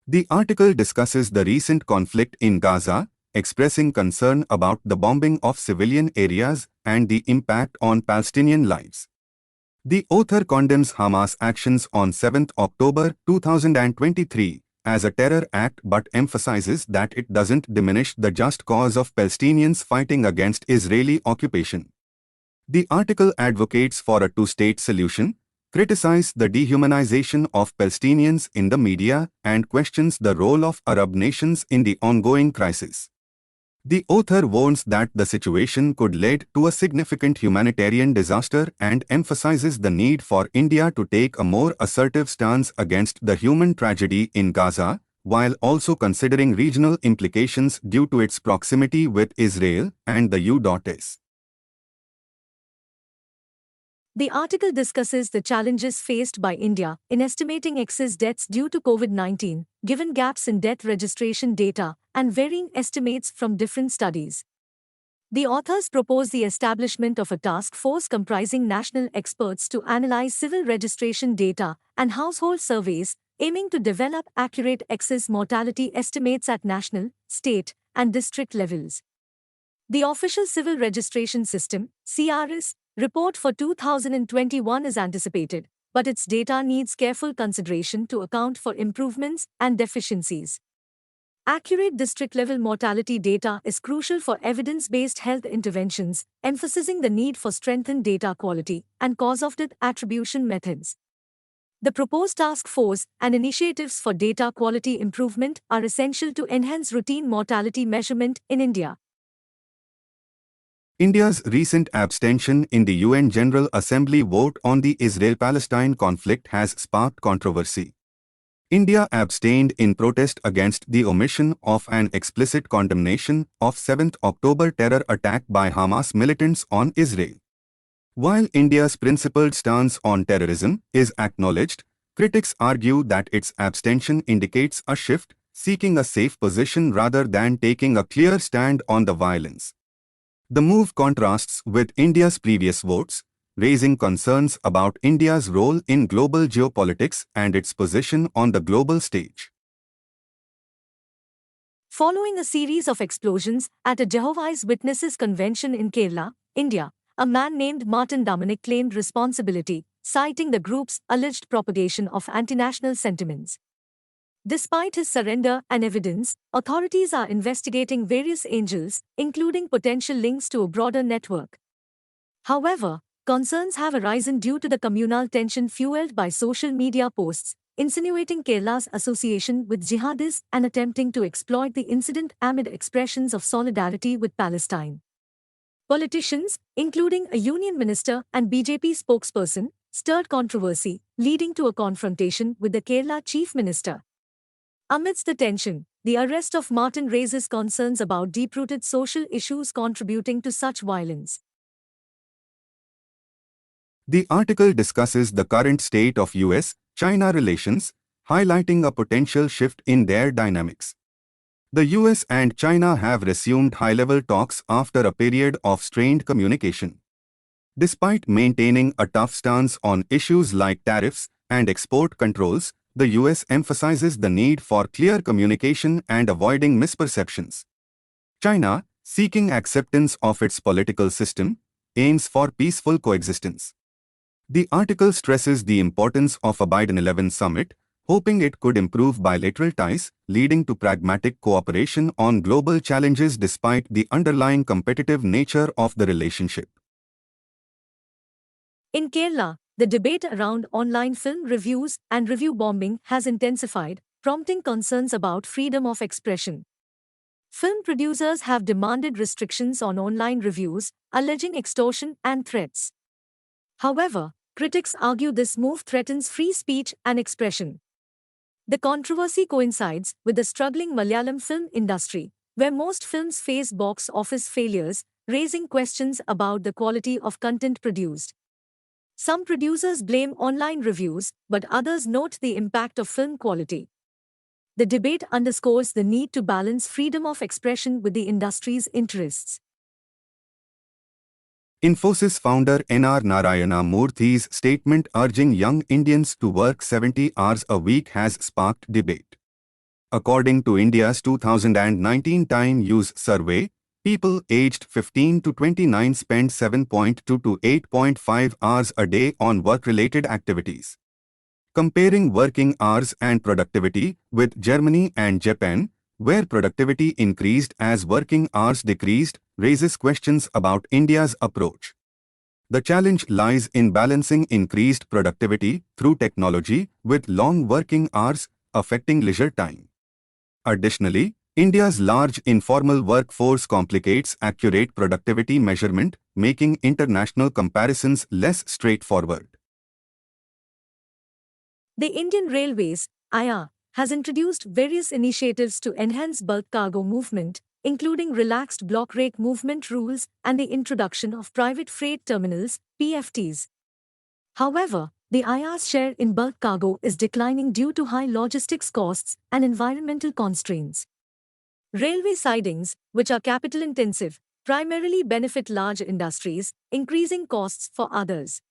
The article discusses the recent conflict in Gaza, expressing concern about the bombing of civilian areas and the impact on Palestinian lives. The author condemns Hamas' actions on 7 October 2023 as a terror act but emphasizes that it doesn't diminish the just cause of Palestinians fighting against Israeli occupation. The article advocates for a two-state solution, criticizes the dehumanization of Palestinians in the media, and questions the role of Arab nations in the ongoing crisis. The author warns that the situation could lead to a significant humanitarian disaster and emphasizes the need for India to take a more assertive stance against the human tragedy in Gaza, while also considering regional implications due to its proximity with Israel and the U.S. The article discusses the challenges faced by India in estimating excess deaths due to COVID-19, given gaps in death registration data and varying estimates from different studies. The authors propose the establishment of a task force comprising national experts to analyze civil registration data and household surveys, aiming to develop accurate excess mortality estimates at national, state, and district levels. The official Civil Registration System (CRS) report for 2021 is anticipated, but its data needs careful consideration to account for improvements and deficiencies. Accurate district-level mortality data is crucial for evidence-based health interventions, emphasizing the need for strengthened data quality and cause-of-death attribution methods. The proposed task force and initiatives for data quality improvement are essential to enhance routine mortality measurement in India. India's recent abstention in the UN General Assembly vote on the Israel-Palestine conflict has sparked controversy. India abstained in protest against the omission of an explicit condemnation of 7 October terror attack by Hamas militants on Israel. While India's principled stance on terrorism is acknowledged, critics argue that its abstention indicates a shift, seeking a safe position rather than taking a clear stand on the violence. The move contrasts with India's previous votes, raising concerns about India's role in global geopolitics and its position on the global stage. Following a series of explosions at a Jehovah's Witnesses convention in Kerala, India, a man named Martin Dominic claimed responsibility, citing the group's alleged propagation of anti-national sentiments. Despite his surrender and evidence, authorities are investigating various angles, including potential links to a broader network. However, concerns have arisen due to the communal tension fueled by social media posts, insinuating Kerala's association with jihadists and attempting to exploit the incident amid expressions of solidarity with Palestine. Politicians, including a union minister and BJP spokesperson, stirred controversy, leading to a confrontation with the Kerala chief minister. Amidst the tension, the arrest of Martin raises concerns about deep-rooted social issues contributing to such violence. The article discusses the current state of U.S. China relations, highlighting a potential shift in their dynamics. The U.S. and China have resumed high-level talks after a period of strained communication. Despite maintaining a tough stance on issues like tariffs and export controls, the U.S. emphasizes the need for clear communication and avoiding misperceptions. China, seeking acceptance of its political system, aims for peaceful coexistence. The article stresses the importance of a Biden 11 summit, hoping it could improve bilateral ties, leading to pragmatic cooperation on global challenges despite the underlying competitive nature of the relationship. In Kerala, the debate around online film reviews and review bombing has intensified, prompting concerns about freedom of expression. Film producers have demanded restrictions on online reviews, alleging extortion and threats. However, critics argue this move threatens free speech and expression. The controversy coincides with the struggling Malayalam film industry, where most films face box office failures, raising questions about the quality of content produced. Some producers blame online reviews, but others note the impact of film quality. The debate underscores the need to balance freedom of expression with the industry's interests. Infosys founder N.R. Narayana Murthy's statement urging young Indians to work 70 hours a week has sparked debate. According to India's 2019 Time Use Survey, people aged 15 to 29 spend 7.2 to 8.5 hours a day on work-related activities. Comparing working hours and productivity with Germany and Japan, where productivity increased as working hours decreased, raises questions about India's approach. The challenge lies in balancing increased productivity through technology with long working hours affecting leisure time. Additionally, India's large informal workforce complicates accurate productivity measurement, making international comparisons less straightforward. The Indian Railways, IA, has introduced various initiatives to enhance bulk cargo movement, including relaxed block rake movement rules and the introduction of private freight terminals, PFTs. However, the IR's share in bulk cargo is declining due to high logistics costs and environmental constraints. Railway sidings, which are capital-intensive, primarily benefit large industries, increasing costs for others.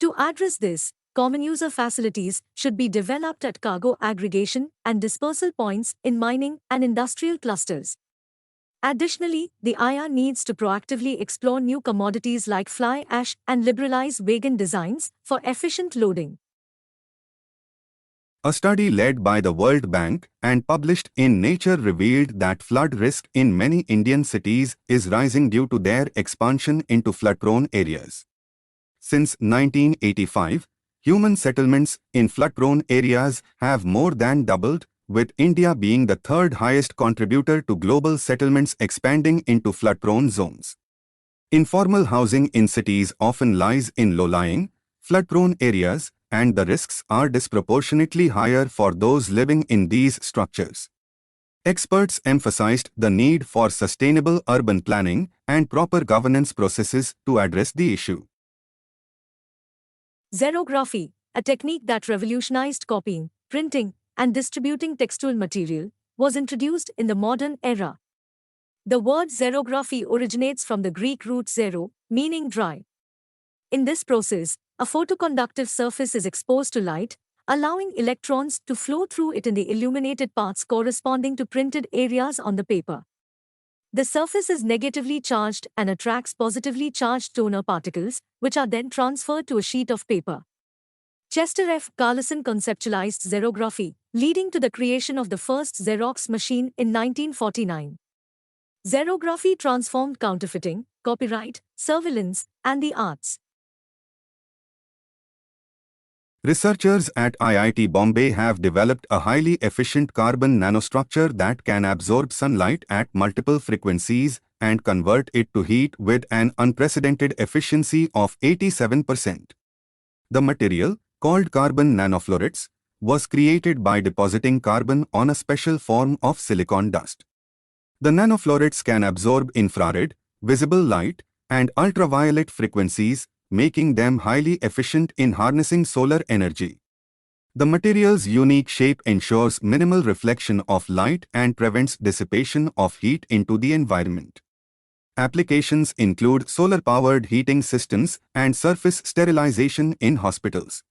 To address this, common user facilities should be developed at cargo aggregation and dispersal points in mining and industrial clusters. Additionally, the IR needs to proactively explore new commodities like fly ash and liberalize wagon designs for efficient loading. A study led by the World Bank and published in Nature revealed that flood risk in many Indian cities is rising due to their expansion into flood-prone areas. Since 1985, human settlements in flood-prone areas have more than doubled, with India being the third highest contributor to global settlements expanding into flood-prone zones. Informal housing in cities often lies in low-lying, flood-prone areas, and the risks are disproportionately higher for those living in these structures. Experts emphasized the need for sustainable urban planning and proper governance processes to address the issue. Xerography, a technique that revolutionized copying, printing, and distributing textile material, was introduced in the modern era. The word xerography originates from the Greek root xero, meaning dry. In this process, a photoconductive surface is exposed to light, allowing electrons to flow through it in the illuminated parts corresponding to printed areas on the paper. The surface is negatively charged and attracts positively charged toner particles, which are then transferred to a sheet of paper. Chester F. Carlson conceptualized xerography, leading to the creation of the first Xerox machine in 1949. Xerography transformed counterfeiting, copyright, surveillance, and the arts. Researchers at IIT Bombay have developed a highly efficient carbon nanostructure that can absorb sunlight at multiple frequencies and convert it to heat with an unprecedented efficiency of 87%. The material, called carbon nanofluorides, was created by depositing carbon on a special form of silicon dust. The nanofluorides can absorb infrared, visible light, and ultraviolet frequencies, making them highly efficient in harnessing solar energy. The material's unique shape ensures minimal reflection of light and prevents dissipation of heat into the environment. Applications include solar-powered heating systems and surface sterilization in hospitals.